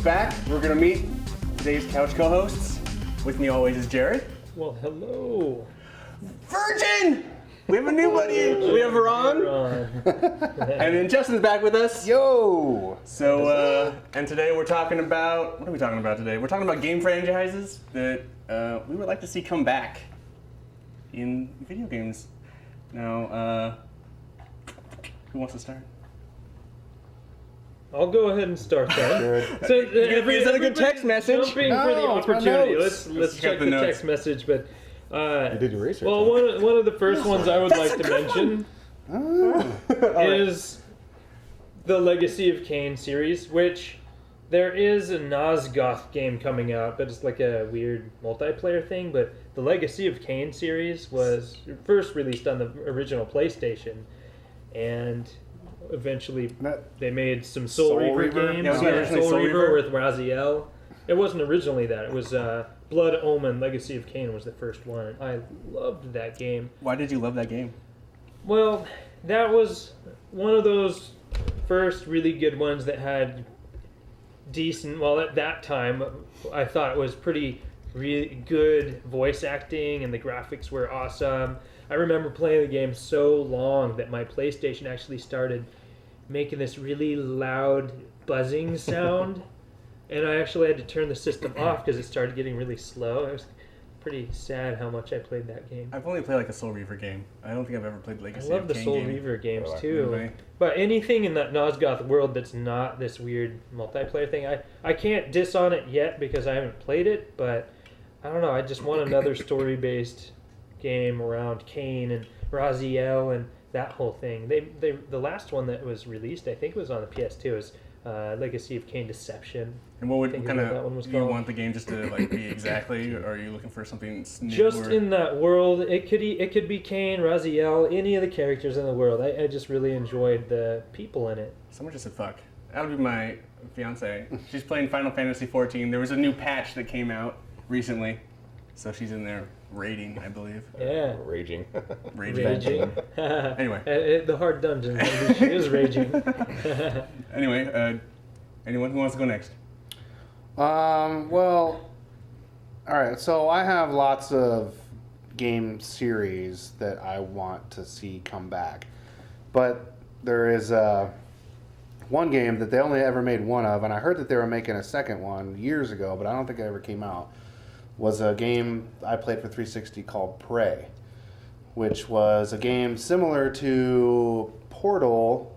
back. We're going to meet today's couch co-hosts. With me always is Jared. Well, hello. Virgin! We have a new buddy. We have Ron. And then Justin's back with us. Yo! So, and today we're talking about, what are we talking about today? We're talking about game franchises that we would like to see come back in video games. Now, who wants to start? I'll go ahead and start that. So, is that a good text message? Jumping No, for the it's my opportunity. notes. Let's check the text message. But You did your research. well, one of the first ones I would like to mention is the Legacy of Kain series, which there is a Nosgoth game coming out, but it's like a weird multiplayer thing. But the Legacy of Kain series was first released on the original PlayStation, and eventually they made some Soul Reaver games. Yeah, it was originally Soul Soul Reaver Reaver. with Raziel. It wasn't originally that. It was Blood Omen Legacy of Kain was the first one. And I loved that game. Why did you love that game? Well, that was one of those first really good ones that had decent, well, at that time, I thought it was pretty really good voice acting and the graphics were awesome. I remember playing the game so long that my PlayStation actually started making this really loud buzzing sound, and I actually had to turn the system off because it started getting really slow. It was pretty sad how much I played that game. I've only played like a Soul Reaver game. I don't think I've ever played I Legacy love of the Kain Soul game. Reaver games Really? too. Really? But anything in that Nosgoth world that's not this weird multiplayer thing, I can't diss on it yet because I haven't played it, but I don't know, I just want another story-based game around Kain and Raziel and that whole thing. The last one that was released, I think it was on the PS2, is Legacy of Kain Deception. And what would think kind is what that one was of do you called. want the game just to like be exactly, or are you looking for something new? Just or... in that world, it could be Kain, Raziel, any of the characters in the world. I just really enjoyed the people in it. Someone just said fuck. That would be my fiance. She's playing Final Fantasy 14. There was a new patch that came out recently, so she's in there raiding, I believe. Yeah. Raging. Raging. Anyway. The hard dungeon. Maybe she is raging. Anyway, anyone who wants to go next? Well, all right. So I have lots of game series that I want to see come back, but there is one game that they only ever made one of, and I heard that they were making a second one years ago, but I don't think it ever came out. Was a game I played for 360 called Prey, which was a game similar to Portal,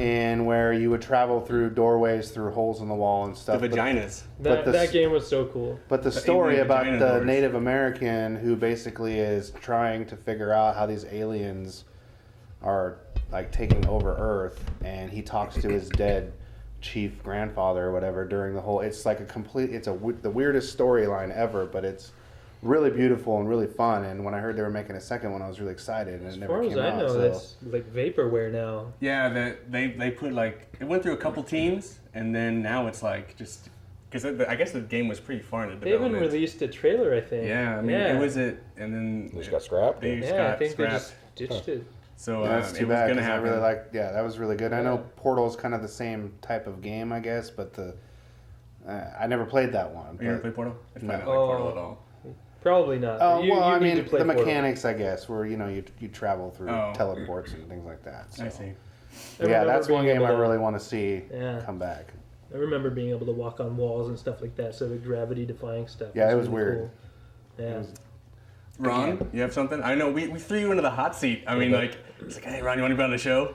and where you would travel through doorways, through holes in the wall and The stuff. vaginas. That game was so cool. But the story alien about vagina the doors. Native American who basically is trying to figure out how these aliens are like taking over Earth, and he talks to his dead chief grandfather or whatever during the whole. It's like the weirdest storyline ever, but it's really beautiful and really fun. And when I heard they were making a second one, I was really excited, and As it far never as came I out. know, So that's like vaporware now. Yeah, that they put like it went through a couple teams, and then now it's like just because I guess the game was pretty far in the They even development. released a trailer, I think. Yeah, I mean it was it, and then They just got scrapped? They just Yeah, I got think scrapped. they just ditched it. So that's it too was bad gonna because I happen. really like. Yeah, that was really good. I Yeah. know Portal's kind of the same type of game, I guess, but I never played that one. You ever but- played Portal? It's No. not like Portal at all. Probably not. Oh, You- well, you I need mean, to play the Portal. mechanics, I guess, where, you travel through Oh. teleports and things like that. So. I see. I Yeah, remember that's one being game I able to- really want to see Yeah. come back. I remember being able to walk on walls and stuff like that, so the gravity-defying stuff. Yeah, it was really weird. cool. Yeah. Ron, you have something? I know we threw you into the hot seat. I mean, like it's like, hey, Ron, you want to be on the show?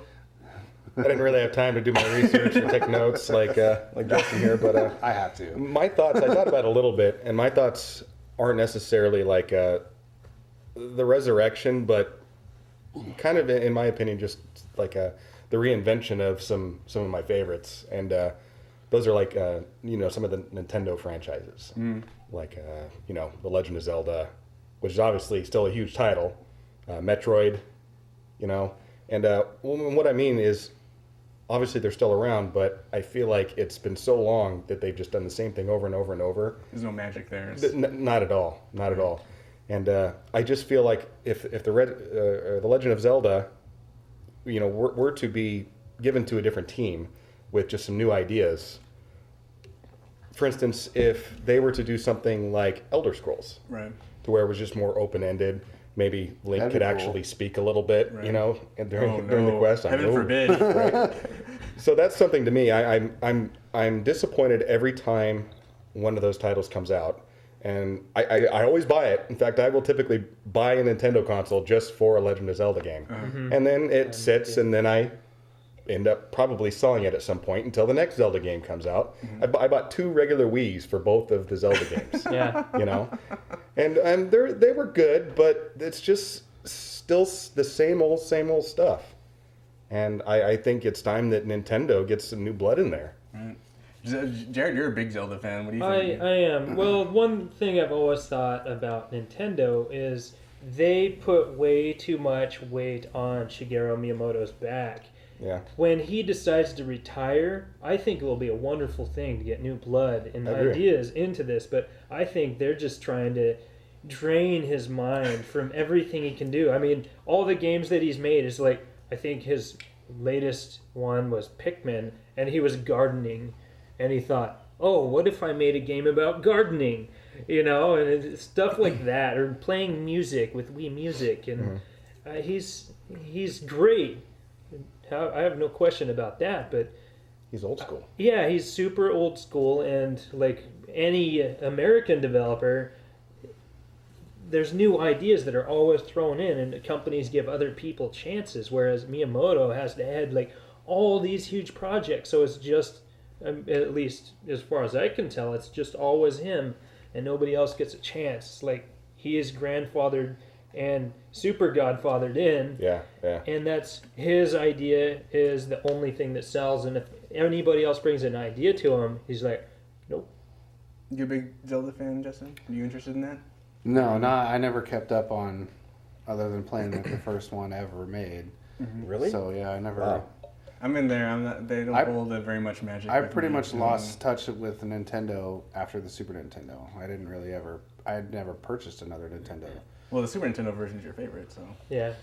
I didn't really have time to do my research or take notes like Justin here, but I have to. my thoughts, I thought about it a little bit, and my thoughts aren't necessarily like the resurrection, but kind of, in my opinion, just like the reinvention of some of my favorites, and those are like some of the Nintendo franchises, like The Legend of Zelda, which is obviously still a huge title, Metroid, and what I mean is, obviously they're still around, but I feel like it's been so long that they've just done the same thing over and over and over. There's no magic there. Not at all, not at all. And I just feel like if the Legend of Zelda, were to be given to a different team with just some new ideas, for instance, if they were to do something like Elder Scrolls, Right. to where it was just more open-ended, maybe Link That'd could be cool. actually speak a little bit, Right. you know, and during, Oh, during the no. quest. Heaven "Oh." forbid. Right? So that's something to me. I'm disappointed every time one of those titles comes out, and I always buy it. In fact, I will typically buy a Nintendo console just for a Legend of Zelda game, and then it sits, and then I end up probably selling it at some point until the next Zelda game comes out. I bought 2 regular Wiis for both of the Zelda games. Yeah. You know, and they were good, but it's just still the same old stuff. And I think it's time that Nintendo gets some new blood in there. Right. Jared, you're a big Zelda fan. What do you I think? am. Well, one thing I've always thought about Nintendo is they put way too much weight on Shigeru Miyamoto's back. Yeah. When he decides to retire, I think it will be a wonderful thing to get new blood and I agree. ideas into this, but I think they're just trying to drain his mind from everything he can do. I mean, all the games that he's made is like, I think his latest one was Pikmin, and he was gardening, and he thought, oh, what if I made a game about gardening? You know, and stuff like that, or playing music with Wii Music, and he's great. I have no question about that, but He's old school. yeah, he's super old school, and like any American developer, there's new ideas that are always thrown in, and companies give other people chances, whereas Miyamoto has had like all these huge projects, so it's just, at least as far as I can tell, it's just always him, and nobody else gets a chance. It's like he is grandfathered and super godfathered in, Yeah. and that's his idea is the only thing that sells, and if anybody else brings an idea to him, he's like, nope. You a big Zelda fan, Justin? Are you interested in that? No, I never kept up on, other than playing like the first one ever made. Really? So yeah, I never. Wow. I'm in there. I'm not. They don't I- hold very much magic. I with pretty me. much lost touch with Nintendo after the Super Nintendo. I didn't really ever. I had never purchased another Nintendo. Well, the Super Nintendo version is your favorite, so. Yeah,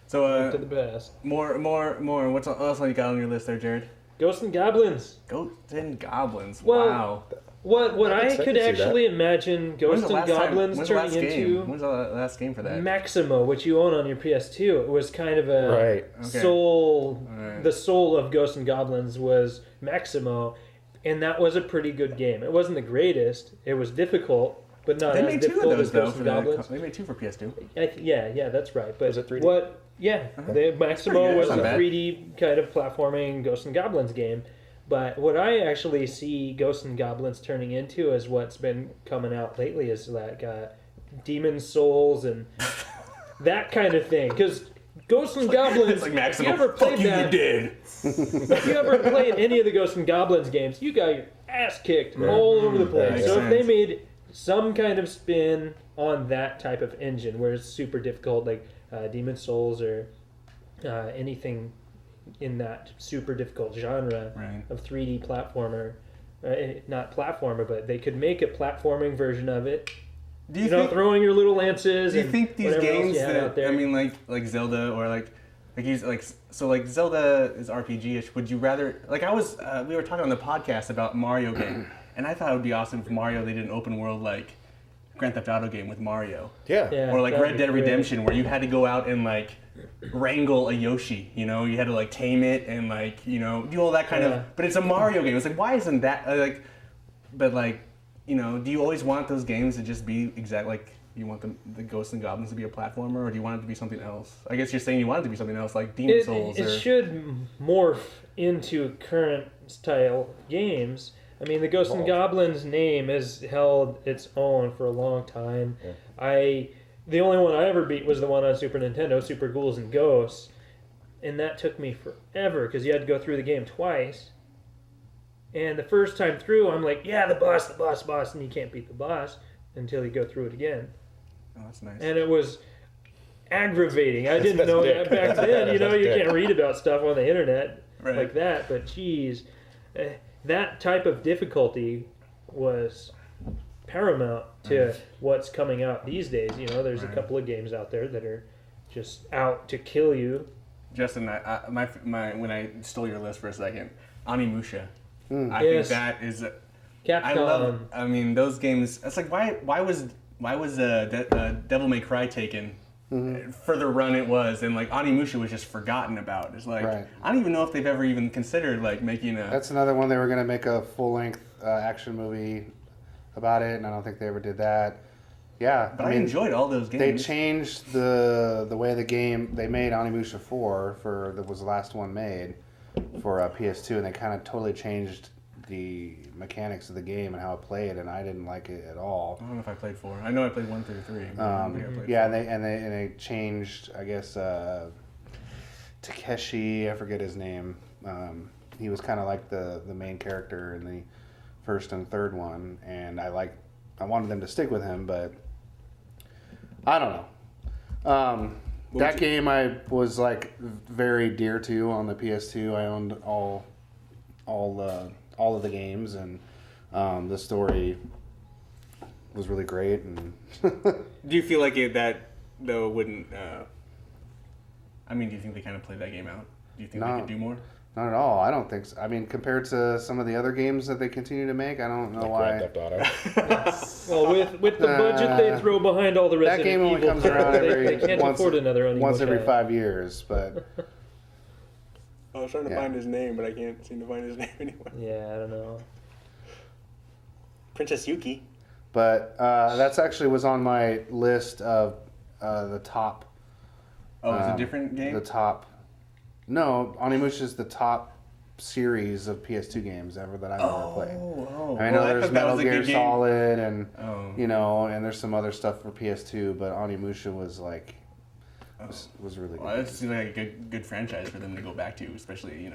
So to the best. more. What else you got on your list there, Jared? Ghosts and Goblins. Ghosts and Goblins. Well, Wow. What I excited could to see actually imagine Ghosts and Goblins When's the last turning game? into When's the last game for that? Maximo, which you own on your PS2. It was kind of a Right. Okay. soul. Alright. The soul of Ghosts and Goblins was Maximo, and that was a pretty good game. It wasn't the greatest. It was difficult, but not They as made 2 of difficult those as though. Ghosts For and the, Goblins. they made 2 for PS2. Yeah, that's right. But Was it 3D? what? Yeah, the Maximo pretty good. was It's a not bad. 3D kind of platforming Ghosts and Goblins game. But what I actually see Ghosts and Goblins turning into is what's been coming out lately is like Demon Souls and that kind of thing. Because Ghosts and Goblins, It's like if Maximo. you ever played Fuck you, that, you did. if you ever played any of the Ghosts and Goblins games, you got your ass kicked all over the place. Makes So if they sense. made some kind of spin on that type of engine where it's super difficult, like Demon Souls or anything in that super difficult genre Right. of 3D platformer, not platformer, but they could make a platforming version of it. Do You know, throwing your little lances. Do you and think these whatever else games you had out that there. I mean, like Zelda or like he's like so like Zelda is RPG-ish. Would you rather like I was we were talking on the podcast about Mario game, and I thought it would be awesome if Mario they did an open world like Grand Theft Auto game with Mario, Yeah. Yeah, or like that'd Red be Dead great. Redemption where you had to go out and like wrangle a Yoshi. You know, you had to like tame it and like do all that kind Yeah. of. But it's a Mario game. It's like why isn't that like? But like do you always want those games to just be exact like? You want the Ghosts and Goblins to be a platformer, or do you want it to be something else? I guess you're saying you want it to be something else, like Demon Souls. It or... should morph into current style games. I mean, the Ghosts and Goblins name has held its own for a long time. Yeah. The only one I ever beat was the one on Super Nintendo, Super Ghouls and Ghosts, and that took me forever because you had to go through the game twice. And the first time through, I'm like, yeah, the boss, and you can't beat the boss until you go through it again. Oh, that's nice. And it was aggravating. I didn't That's know dick. that back then. You That's dick. can't read about stuff on the internet Right. like that. But geez, that type of difficulty was paramount to what's coming out these days. There's a Right. couple of games out there that are just out to kill you. Justin, my when I stole your list for a second, Onimusha. I think Yes. that is. Can Capcom. I mean, those games. It's like why was Devil May Cry taken? Further run it was, and like Onimusha was just forgotten about. It's like Right. I don't even know if they've ever even considered like making a. That's another one they were gonna make a full length action movie about it, and I don't think they ever did that. Yeah, But I enjoyed all those games. They changed the way the game they made Onimusha 4 that was the last one made for PS2, and they kind of totally changed the mechanics of the game and how it played, and I didn't like it at all. I don't know if I played 4. I know I played 1 through 3. Yeah, and they changed, I guess, Takeshi, I forget his name. He was kind of like the main character in the first and third one, and I wanted them to stick with him, but I don't know. That game I was like very dear to on the PS2. I owned all of the games, and the story was really great. And Do you feel like that though wouldn't? I mean, do you think they kind of played that game out? Do you think they could do more? not at all. I don't think so. I mean, compared to some of the other games that they continue to make, I don't know why. Grand Theft Auto. Well, with the budget they throw behind all the That Resident game only Evil comes around they can't afford another Onimusha. once every 5 years, but I was trying to Yeah. find his name, but I can't seem to find his name anymore. Yeah, I don't know. Princess Yuki. but that's actually was on my list of the top. Oh, it's a different game. The top. No, Onimusha is the top series of PS2 games ever that I've ever played. I know there's Metal Gear Solid and and there's some other stuff for PS2, but Onimusha was like was really good. Well, it seems like a good franchise for them to go back to, especially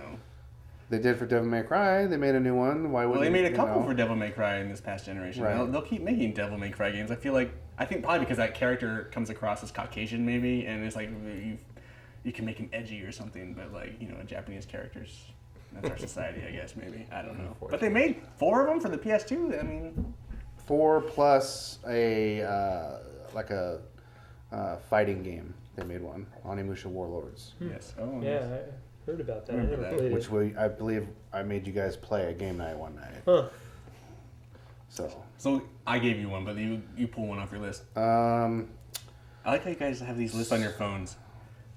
They did for Devil May Cry. They made a new one. Why would Well, they made a couple for Devil May Cry in this past generation. Right. They'll keep making Devil May Cry games. I think probably because that character comes across as Caucasian, maybe, and it's like you can make him edgy or something, but Japanese characters. That's our society, I guess. Maybe I don't know. But they made 4 of them for the PS2. I mean, 4 plus a fighting game. They made one, Onimusha Warlords, yes. Oh, Yeah, yes. I heard about that. I Remember never that. played which I believe I made you guys play a game night one night. Huh. So I gave you one, but you pull one off your list. I like how you guys have these lists on your phones.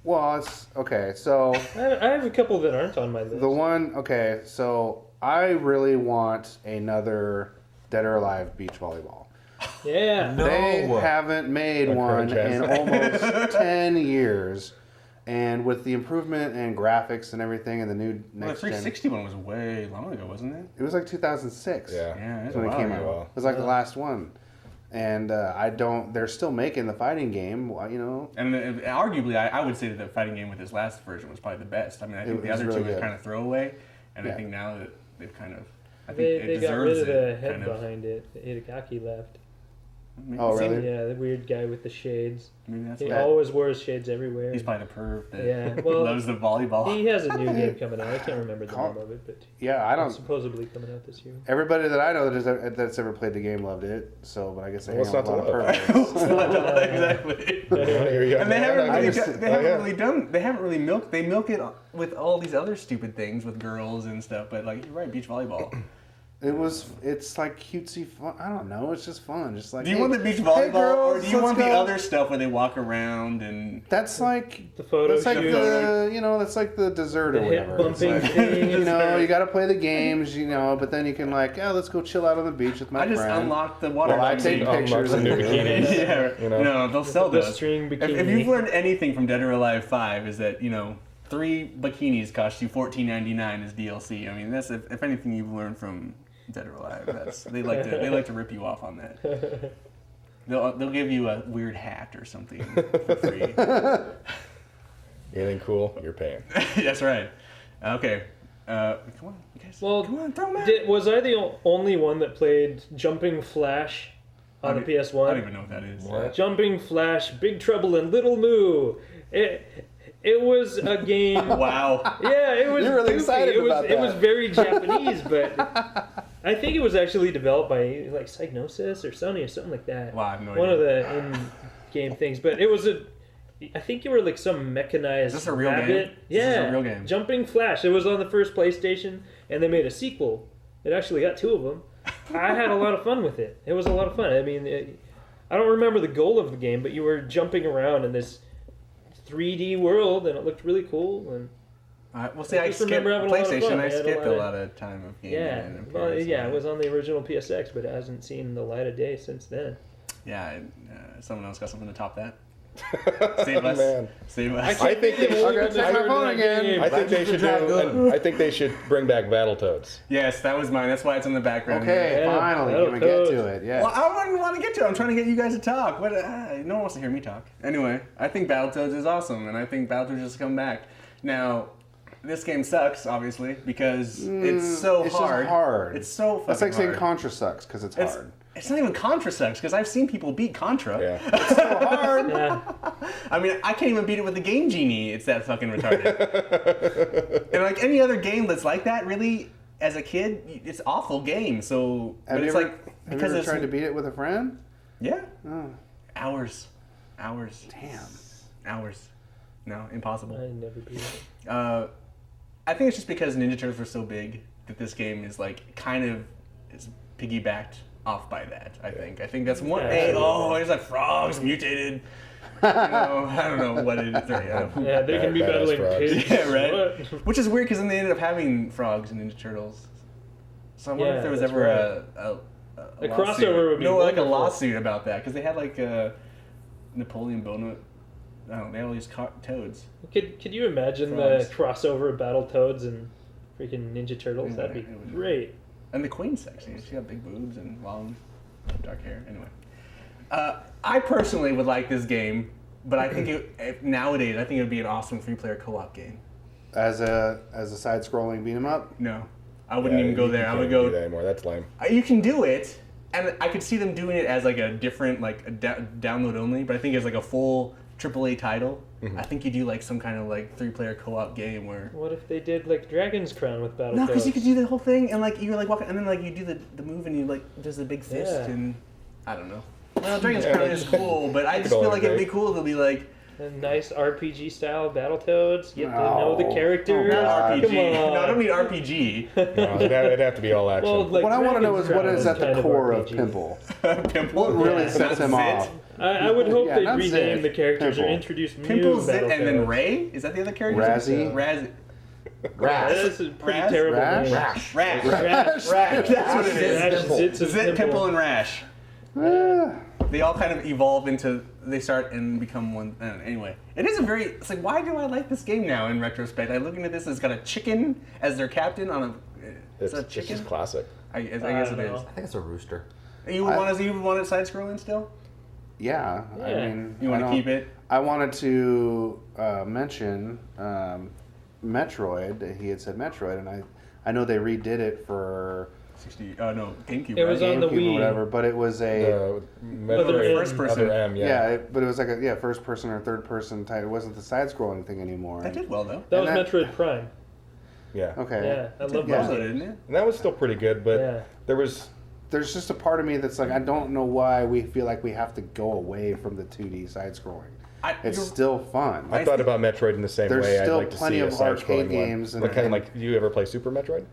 well, it's okay. So I have a couple that aren't on my list. the one, okay. So I really want another Dead or Alive beach volleyball. Yeah. No. They haven't made one in almost 10 years. And with the improvement in graphics and everything and the new Well, the next gen, 360 one was way long ago, wasn't it? it was like 2006. Yeah. Yeah, it's when a it while came ago. out. It was like the last one. And they're still making the fighting game, And arguably, I would say that the fighting game with this last version was probably the best. I mean, I think the was other really two was good. kind of throwaway, and I Yeah. think now that they've kind of, I think They it got rid deserves of the it. head Kind of. behind it. Hidekaki left. Maybe, Oh, really? Yeah, the weird guy with the shades. Maybe that's He why. always wears shades everywhere. He's probably the perv that Yeah, well, loves the volleyball. He has a new game coming out. I can't remember the Call- name of it, but Yeah, I it's don't. supposedly coming out this year. Everybody that I know that's ever played the game loved it. So, but I guess I Well, hang it's out with a not lot of to perverts. Exactly. Here you go. And they haven't I really, just- they haven't really milked. They milk it with all these other stupid things with girls and stuff. But like you're right, beach volleyball. It's like cutesy fun. I don't know. It's just fun. Just like. Do you hey, want the beach hey, volleyball, or girls, do you let's want the go. other stuff where they walk around and? That's like The photo That's like shoot. that's like the dessert or The hip whatever. It's bumping like, thing. you got to play the games, but then you can let's go chill out on the beach with my I just friend. unlocked the water. Well, I bikes. take Unlock pictures the and new videos. bikinis. Yeah, know? they'll sell The those. string If bikini. you've learned anything from Dead or Alive 5, is that 3 bikinis cost you $14.99 as DLC. I mean, that's if anything you've learned from Dead or Alive. They like to rip you off on that. They'll give you a weird hat or something for free. Anything cool, you're paying. That's right. Okay. Come on, you guys. Well, come on, throw them out. Was I the only one that played Jumping Flash on the PS1? I don't even know what that is. What? Jumping Flash, Big Trouble in Little Moo. It was a game. Wow. Yeah, it was. You're really goofy. excited it was, about It was that. very Japanese, but I think it was actually developed by like Psygnosis or Sony or something like that. Wow, I have no One of idea. the in-game things, but it was I think you were like some mechanized. Is this a real rabbit. game? Yeah, This is a real game. Jumping Flash. It was on the first PlayStation, and they made a sequel. It actually got 2 of them. I had a lot of fun with it. It was a lot of fun. I mean, I don't remember the goal of the game, but you were jumping around in this 3D world, and it looked really cool. And Well, see, I just skipped remember having a lot of PlayStation. fun. I I had a skipped lot a of- lot of time of gaming. yeah, and well, appearance, yeah, it was on the original PSX, but it hasn't seen the light of day since then. Yeah, someone else got something to top that. Save us. Man. Save us. I think they Okay, take my phone again. I think they should do. I think they should bring back Battletoads. Yes, that was mine. That's why it's in the background. Okay, Yeah, finally, that'll can we get toast. to it? Yeah. Well, I wouldn't want to get to it. I'm trying to get you guys to talk. But no one wants to hear me talk. Anyway, I think Battletoads is awesome, and I think Battletoads just come back. Now, this game sucks, obviously, because it's so it's hard. just hard. It's so fucking That's like saying hard. Contra sucks because it's It's, hard. it's not even Contra sucks, because I've seen people beat Contra. Yeah. It's so hard. Yeah, I mean, I can't even beat it with the Game Genie. It's that fucking retarded. And like any other game that's like that, really, as a kid, it's awful game. So, Have but you it's ever, like have you because ever it's tried to beat it with a friend? yeah, Oh, hours. damn. No, impossible. I never beat it. I think it's just because Ninja Turtles were so big that this game is like kind of is piggybacked off by that. I think that's one. Yeah. Hey, oh, there's like frogs mutated. You know, I don't know what it is. Yeah, they can be Badass battling frogs. pigs. Yeah, right. What? Which is weird because then they ended up having frogs in Ninja Turtles. So I wonder Yeah, if there was that's ever right. a A lawsuit. crossover would be no, like a wonderful. lawsuit about that because they had like Napoleon Bonaparte. I don't know, they had all these toads. Could you imagine Frogs. the crossover of Battletoads and freaking Ninja Turtles? That'd be It would- great. And the queen's sexy. She got big boobs and long, dark hair. Anyway, I personally would like this game, but I think nowadays I think it would be an awesome 3-player co-op game. As a side-scrolling beat 'em up. No, I wouldn't even go there. I would Do that go. anymore. That's lame. You can do it, and I could see them doing it as like a different download only. But I think as like a full AAA title, I think you do like some kind of like 3-player co-op game where. What if they did like Dragon's Crown with Battletoads? No, because you could do the whole thing and like you're like walking and then like you do the move and you like does the big fist Yeah. and I don't know. Well, Dragon's Yeah, Crown is cool, but I just all feel like it'd be agree. cool to be like A nice RPG style Battletoads. Get to No. know the characters. Oh, God. RPG. Come on. No, I don't need RPG. No, it'd have to be all action. Well, like What I want to know Dragon's is what Crown is at the kind core of RPG. Pimple. Pimple. What really Yeah. sets him Zit. off? I would hope Yeah, they'd not rename Zit. the characters or Pimple. introduce new Pimple, Zit, and then Battletoads. Ray? Is that the other character? Razzie? That's a pretty Raz? terrible Rash? name. Rash. Rash. Rash. That's what it is. Rash, Pimple. Zits, and Zit, Pimple, and Rash. Ah, They all kind of evolve into, they start and become one. Anyway, it is a very, it's like, why do I like this game now in retrospect? I'm looking at this, it's got a chicken as their captain on a, is It's that a it's chicken? just classic. I guess I it don't is. know. I think it's a rooster. You would want it side scrolling still? yeah, I Yeah. mean, You want to keep it? I wanted to mention Metroid. He had said Metroid, and I know they redid it for 60, no, GameCube, It right? was on the GameCube or Wii. whatever, but it was a The Other Metroid first person. Other M, yeah, but it was like a first person or third person type. It wasn't the side scrolling thing anymore. That did well though. That was And that- Metroid Prime. yeah. Okay. Yeah, I love Yeah. those Well, games. didn't it? And that was still pretty good, but Yeah. there was There's just a part of me that's like, I don't know why we feel like we have to go away from the 2D side scrolling. It's you're- still fun. I thought about Metroid in the same There's way. I'd still like to plenty see a of side-scrolling arcade one. games and- But kind of and- like, do you ever play Super Metroid?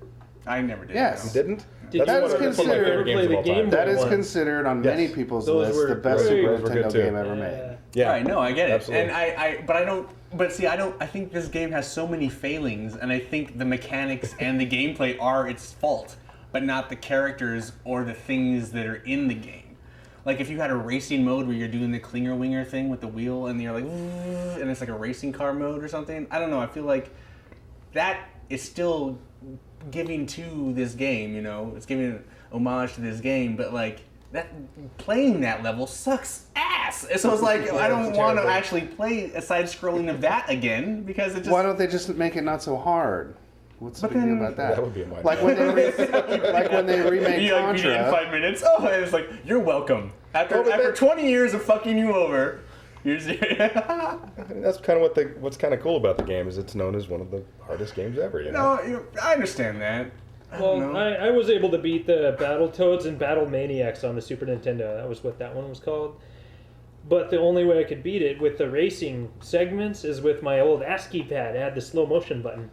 I never did. Yes. no. You didn't? Did That you is ever considered- ever play the Game Boy That is one? considered on Yes. many people's Those list were the best great. Super Those were good Nintendo too. game ever Yeah. made. Yeah. Right, no, I get it. Absolutely. And but see, I think this game has so many failings, and I think the mechanics and the gameplay are its fault, but not the characters or the things that are in the game. Like if you had a racing mode where you're doing the clinger winger thing with the wheel and you're like, and it's like a racing car mode or something. I don't know. I feel like that is still giving to this game. You know, it's giving homage to this game, but like that playing that level sucks ass. And so it's like I don't it's want to terrible. actually play a side scrolling of that again because it just. Why don't they just make it not so hard? What's the But big deal then- about that? That would be a mind like when they remake You like beat it in Contra. 5 minutes. Oh, and it's like you're welcome. After Oh, but after that- 20 years of fucking you over, you're That's kind of what's kind of cool about the game is it's known as one of the hardest games ever. You know? I understand that. I Well, don't know. I was able to beat the Battletoads and Battle Maniacs on the Super Nintendo. That was what that one was called. But the only way I could beat it with the racing segments is with my old ASCII pad. It had the slow motion button.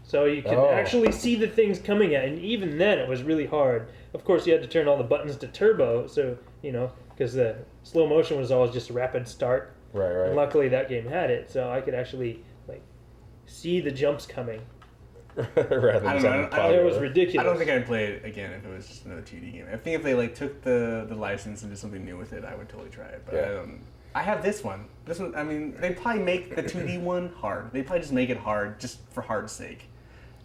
So you can actually see the things coming at, and even then it was really hard. Of course, you had to turn all the buttons to turbo, so because the slow motion was always just a rapid start. Right. And luckily that game had it, so I could actually see the jumps coming. Rather than something It was ridiculous. I don't think I'd play it again if it was just another 2D game. I think if they took the license and did something new with it, I would totally try it. But I have this one. This one, I mean, they probably make the 2D one hard. They probably just make it hard just for hard's sake.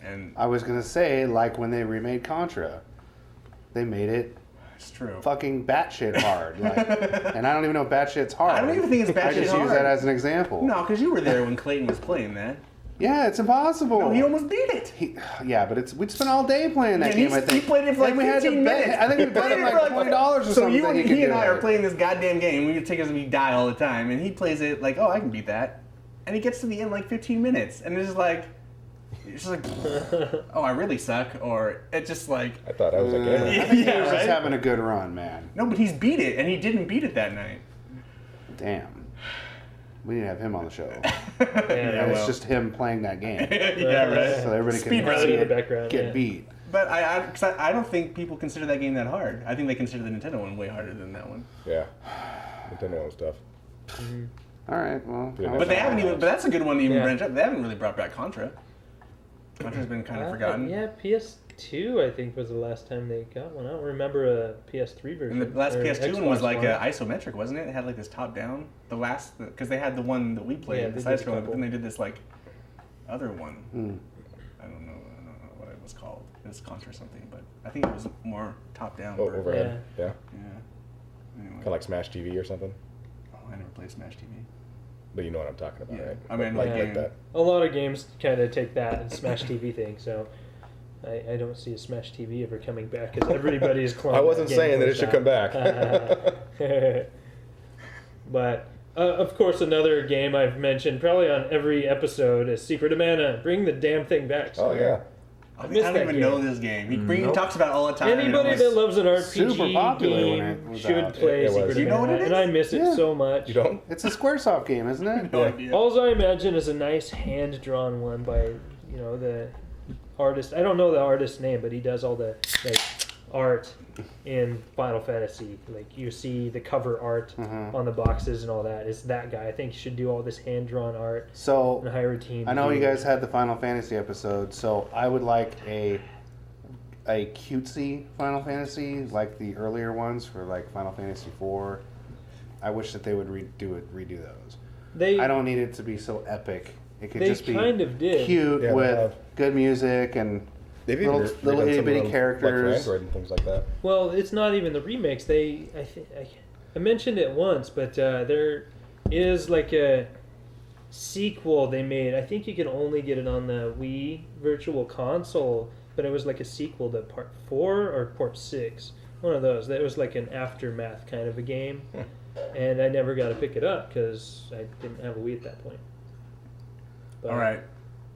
And I was gonna say, like when they remade Contra, they made it it's true. fucking batshit hard. And I don't even know if batshit's hard. I don't even think it's batshit I just hard. use that as an example. No, because you were there when Clayton was playing that. Yeah, it's impossible. No, he almost beat it. Yeah, but we'd spent all day playing that game. I think He played it for like we had to 15 bet- minutes. I think we bet him like $20 or so something. So that he and could I do are it. playing this goddamn game. We take us and we die all the time, and he plays it like, oh, I can beat that, and he gets to the end like 15 minutes, and it's just like, oh, I really suck, or it's just like. I thought I was a gamer. I think he was right? just having a good run, man. No, but he's beat it, and he didn't beat it that night. Damn. We need to have him on the show. Yeah, And it's just him playing that game. Yeah, right. So everybody Speed can run see in the it background, get yeah. beat. But I don't think people consider that game that hard. I think they consider the Nintendo one way harder than that one. Yeah. Nintendo and stuff. All right, well. Yeah, But they haven't even. But that's a good one to even Yeah. branch up. They haven't really brought back Contra. Contra's been kind of forgotten. Yeah, PS2 I think was the last time they got one. I don't remember a PS3 version. And the last or PS2 one was Xbox like one. isometric, wasn't it? It had like this top down. Because they had the one that we played, Yeah, the they side did a scroller, but couple. then they did this like other one. Hmm. I don't know what it was called. It was Contra or something, but I think it was more top down. Oh, overhead. Yeah. Yeah. Anyway. Kind of like Smash TV or something. Oh, I never played Smash TV. But you know what I'm talking about, Yeah. right? I mean, like, Yeah. like that. A lot of games kind of take that and Smash TV thing, so I don't see a Smash TV ever coming back because everybody is cloning. I wasn't that game saying that it for should that. come back. But of course, another game I've mentioned probably on every episode is Secret of Mana. Bring the damn thing back. Oh, yeah. I missed don't that even game. know this game. He talks about it all the time. and it Anybody was- that loves an super RPG popular when it game was should out. play It was. Secret Do you of know what Mana, it and I is? miss it Yeah. so much. You don't? It's a Squaresoft game, isn't it? No Yeah. idea. All I imagine is a nice hand-drawn one by, the artist. I don't know the artist's name, but he does all the art in Final Fantasy. Like you see the cover art on the boxes and all that. It's that guy. I think he should do all this hand-drawn art and So, hire a team. I to know do you it. guys had the Final Fantasy episode, so I would like a cutesy Final Fantasy, like the earlier ones for like Final Fantasy IV. I wish that they would redo those. They I don't need it to be so epic. It could They just be kind of did. cute Yeah, they with have. good music and They've even little redone some of itty-bitty them, characters. Like for Android and things like that. Well, it's not even the remakes. I mentioned it once, but there is like a sequel they made. I think you can only get it on the Wii Virtual Console, but it was like a sequel to Part 4 or Part 6. One of those. That was like an aftermath kind of a game. And I never got to pick it up because I didn't have a Wii at that point. But All right,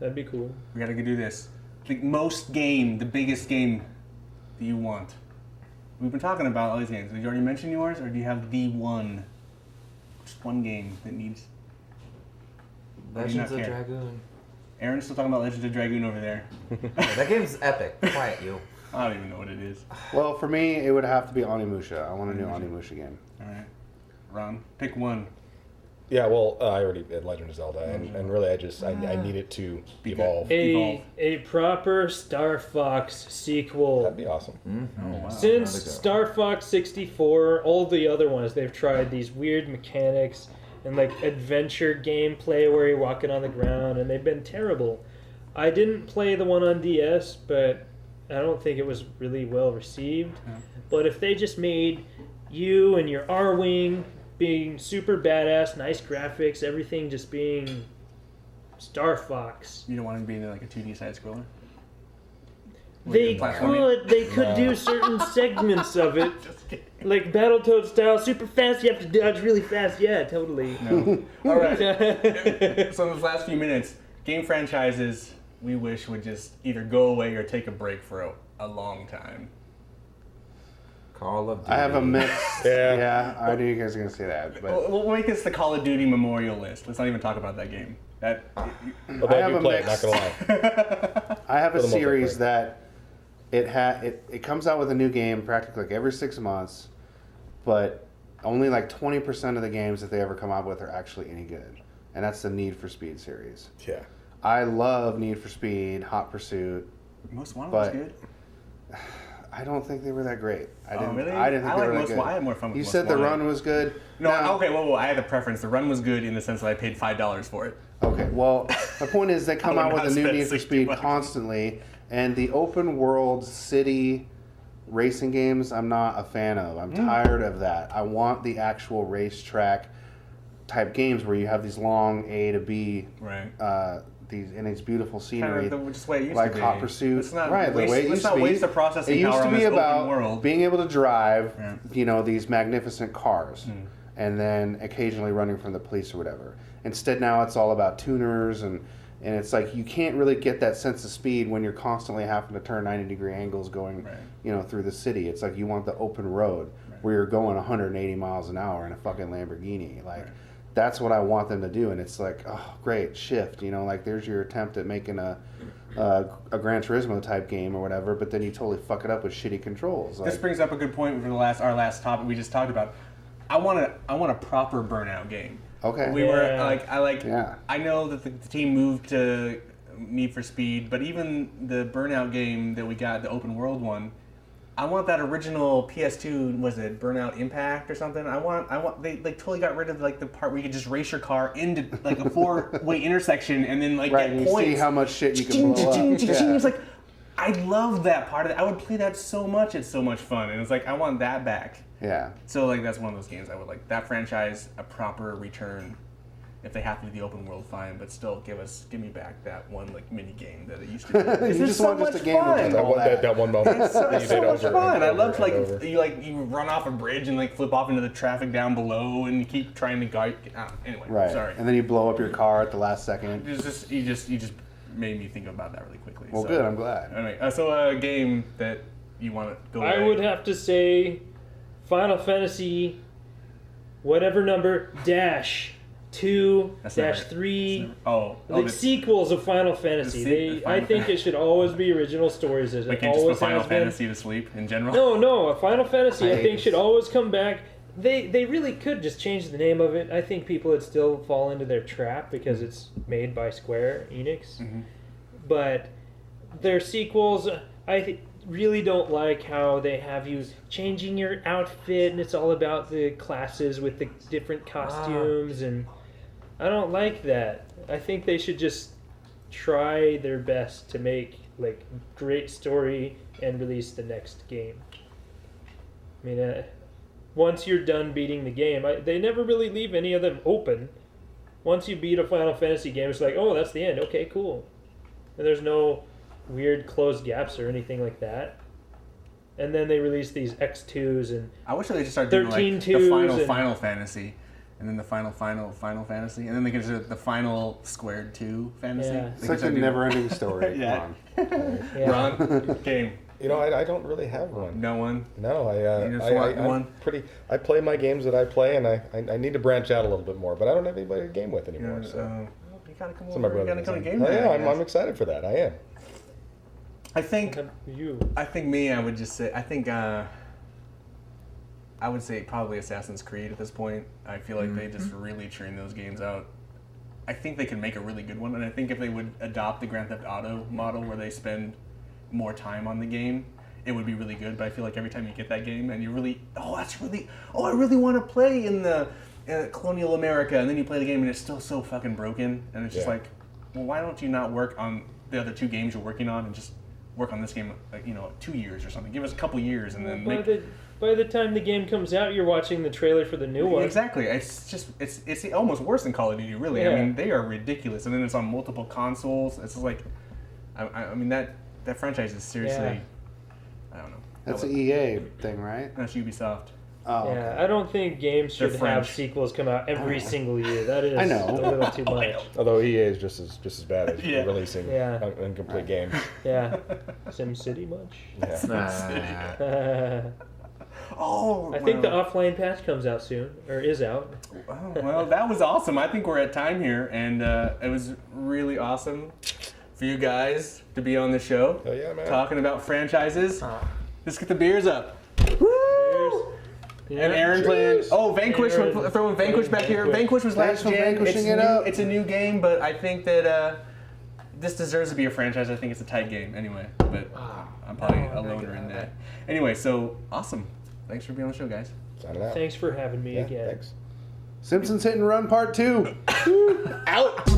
that'd be cool. we gotta go do this. The biggest game that you want. We've been talking about all these games. Did you already mention yours, or do you have the one? Just one game that needs. Or do you Legends not of care? Dragoon. Aaron's still talking about Legends of Dragoon over there. Yeah, that game's epic. Quiet you. I don't even know what it is. well, for me, it would have to be Onimusha. I want a new Onimusha game. All right, Ron, pick one. Yeah, well, I already did Legend of Zelda, and really, I need it to Be good. evolve. A proper Star Fox sequel. That'd be awesome. Oh wow. Since Another go. Star Fox 64, all the other ones, they've tried these weird mechanics and like adventure gameplay where you're walking on the ground, and they've been terrible. I didn't play the one on DS, but I don't think it was really well received. Yeah. But if they just made you and your R-Wing being super badass, nice graphics, everything just being Star Fox. You don't want to be in like a 2D side scroller. They could do certain segments of it, like Battletoad style, super fast. You have to dodge really fast. Yeah, totally. No. All right. So in these last few minutes, game franchises we wish would just either go away or take a break for a long time. Call of Duty. I have a mix. Yeah. Yeah, I knew you guys were going to say that. But We'll make this the Call of Duty memorial list. Let's not even talk about that game. Although I have do a play it, mix. not gonna lie. I have a For the series multiplayer. that it comes out with a new game practically like every 6 months, but only like 20% of the games that they ever come out with are actually any good. And that's the Need for Speed series. Yeah. I love Need for Speed, Hot Pursuit. Most Wanted was But- good. I don't think they were that great. I didn't. Really? I didn't think I they like were that Most good. Wa- I had more fun with You Most said the Wanted. run was good. No, Now- okay, whoa, I had a preference. The run was good in the sense that I paid $5 for it. Okay, well, my point is they come I out would with a not new spend Need for 60 Speed bucks. constantly, and the open world city racing games I'm not a fan of. I'm tired of that. I want the actual racetrack type games where you have these long A to B, Right. it's beautiful scenery. Kind of just the way it used like to be. Hot Pursuit, Let's not right? waste, The way it let's used not to be. waste the processing It used power to on be this about open world. being able to drive, Yeah. these magnificent cars, and then occasionally running from the police or whatever. Instead, now it's all about tuners, and it's like you can't really get that sense of speed when you're constantly having to turn 90-degree angles going, Right. through the city. It's like you want the open road where you're going 180 miles an hour in a fucking Lamborghini, like. Right. That's what I want them to do, and it's like, oh, great, shift. Like there's your attempt at making a Gran Turismo type game or whatever, but then you totally fuck it up with shitty controls. This Like, brings up a good point for our last topic we just talked about. I want a proper Burnout game. okay, We were Yeah. Yeah. I know that the team moved to Need for Speed, but even the Burnout game that we got, the open world one, I want that original PS2. Was it Burnout Impact or something? I want. They like totally got rid of like the part where you could just race your car into like a four-way intersection and then like right, get and you points. see how much shit you can Ching, blow ching, up. ching, Yeah. ching. It's like I love that part of it. I would play that so much. It's so much fun, and it's like I want that back. Yeah. So like that's one of those games I would like. That franchise, a proper return. If they have to do the open world, fine, but still give me back that one like mini game that it used to be. It's You just want just a game with That all one, that. that one moment It's so, that you it's so did much over fun. and I over love to and over. you run off a bridge and like flip off into the traffic down below and you keep trying to guide. Anyway, Right. sorry. And then you blow up your car at the last second. You just made me think about that really quickly. Well, so. good. I'm glad. Anyway, so a game that you want to go. I away. would have to say Final Fantasy, whatever number, dash 2, That's dash never- 3. the The sequels of Final Fantasy. the I Final think it should always be original stories as like it you just put always Final has been. Fantasy to sleep in general. No, a Final Fantasy I hate think should this. always come back. They really could just change the name of it. I think people would still fall into their trap because it's made by Square Enix. Mhm. But their sequels, I really don't like how they have you changing your outfit and it's all about the classes with the different costumes and I don't like that. I think they should just try their best to make like great story and release the next game. I mean, once you're done beating the game, they never really leave any of them open. Once you beat a Final Fantasy game, it's like, oh, that's the end. Okay, cool. And there's no weird closed gaps or anything like that. And then they release these X2s and I wish they just started doing 13 like the twos final and- Final Fantasy, and then the final Fantasy, and then they can do the final squared 2 fantasy. Yeah. They It's can like a start doing- never-ending story. Yeah. Come on. yeah. Ron, game. You know, I don't really have one. No one. No, You just want I'm one? I play my games that I play, and I need to branch out a little bit more, but I don't have anybody to game with anymore. So. You gotta come So my over. You brother gotta come to does game that. night, Yeah, I I'm guess. excited for that. I am. I think You. me, I would just say, I would say probably Assassin's Creed at this point. I feel like they just really churn those games out. I think they can make a really good one, and I think if they would adopt the Grand Theft Auto model where they spend more time on the game, it would be really good. But I feel like every time you get that game and you really, I really want to play in the colonial America, and then you play the game and it's still so fucking broken, and it's just Yeah. like, well, why don't you not work on the other 2 games you're working on and just work on this game, 2 years or something. Give us a couple years and then By the time the game comes out, you're watching the trailer for the new one. Exactly. It's almost worse than Call of Duty, really. Yeah. I mean, they are ridiculous, and then it's on multiple consoles. It's just like, I mean that franchise is seriously, Yeah. I don't know. That's an EA thing, right? That's Ubisoft. Oh, Yeah, okay. I don't think games They're should have French. sequels come out every single year. That is I know. a little too much. Although EA is just as bad as Yeah. releasing Yeah. incomplete games. Yeah. SimCity much? Yeah. Oh, I think the well. offline patch comes out soon, or is out. Oh, well, that was awesome. I think we're at time here, and it was really awesome. for you guys to be on the show. Hell yeah, man. Talking about franchises. Let's get the beers up. Woo! Yeah. And Aaron playing. Oh, Vanquish. Aaron We're throwing Vanquish back here. Vanquish. Vanquish was Thanks last for gen. vanquishing It's it new, up. It's a new game, but I think that this deserves to be a franchise. I think it's a tight game anyway. But I'm probably a loner in that. Anyway, so awesome. Thanks for being on the show, guys. Signing out. Thanks for having me Yeah, again. thanks. Simpsons Hit and Run Part 2. Out.